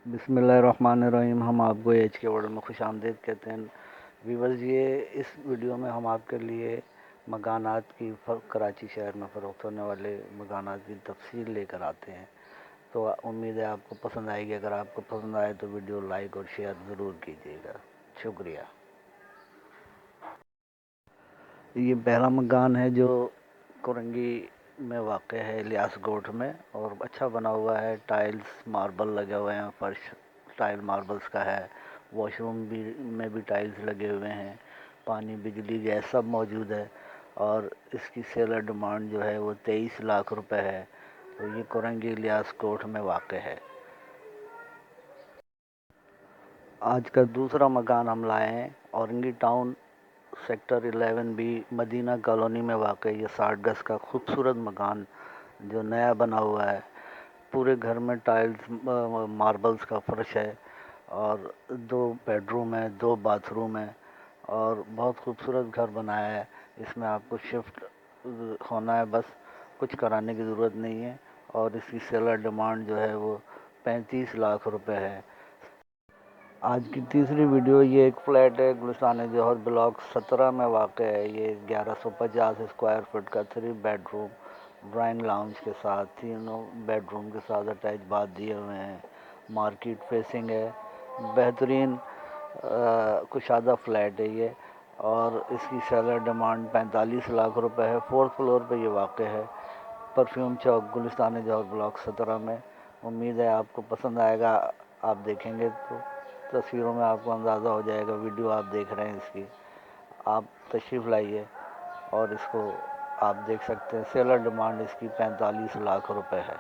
بسم اللہ الرحمن الرحیم۔ ہم آپ کو ایچ کے ورلڈ میں خوش آمدید کہتے ہیں۔ ویورز، یہ اس ویڈیو میں ہم آپ کے لیے مکانات کی کراچی شہر میں فروخت ہونے والے مکانات کی تفصیل لے کر آتے ہیں، تو امید ہے آپ کو پسند آئے گی۔ اگر آپ کو پسند آئے تو ویڈیو لائک اور شیئر ضرور کیجیے گا۔ شکریہ۔ یہ پہلا مکان ہے جو کورنگی میں واقع ہے، الیاس گوٹھ میں، اور اچھا بنا ہوا ہے۔ ٹائلز ماربل لگے ہوئے ہیں، فرش ٹائل ماربلز کا ہے، واش روم میں بھی ٹائلز لگے ہوئے ہیں، پانی بجلی گیس سب موجود ہے، اور اس کی سیلر ڈیمانڈ جو ہے وہ 23 لاکھ روپے ہے۔ تو یہ کورنگی الیاس گوٹھ میں واقع ہے۔ آج کا دوسرا مکان ہم لائے ہیں اورنگی ٹاؤن سیکٹر 11B مدینہ کالونی میں واقع۔ یہ 60 گز کا خوبصورت مکان جو نیا بنا ہوا ہے، پورے گھر میں ٹائلز ماربلز کا فرش ہے، اور 2 بیڈ روم ہے، 2 باتھ روم ہے، اور بہت خوبصورت گھر بنایا ہے۔ اس میں آپ کو شفٹ ہونا ہے، بس کچھ کرانے کی ضرورت نہیں ہے، اور اس کی سیلر ڈیمانڈ جو ہے وہ 35 لاکھ روپے ہے۔ آج کی تیسری ویڈیو، یہ ایک فلیٹ ہے گلستان جوہر بلاک 17 میں واقع ہے۔ یہ 1150 اسکوائر فٹ کا 3 بیڈ روم ڈرائنگ لاؤنج کے ساتھ، تینوں بیڈ روم کے ساتھ اٹیچ باتھ دیے ہوئے ہیں، مارکیٹ فیسنگ ہے، بہترین کشادہ فلیٹ ہے یہ، اور اس کی سیلر ڈیمانڈ 45 لاکھ روپے ہے۔ 4th فلور پہ یہ واقع ہے، پرفیوم چوک گلستان جوہر بلاک 17 میں۔ امید ہے آپ کو پسند آئے گا۔ آپ دیکھیں گے تو تصویروں میں آپ کو اندازہ ہو جائے گا، ویڈیو آپ دیکھ رہے ہیں اس کی۔ آپ تشریف لائیے اور اس کو آپ دیکھ سکتے ہیں۔ سیلر ڈیمانڈ اس کی 45 لاکھ روپے ہے۔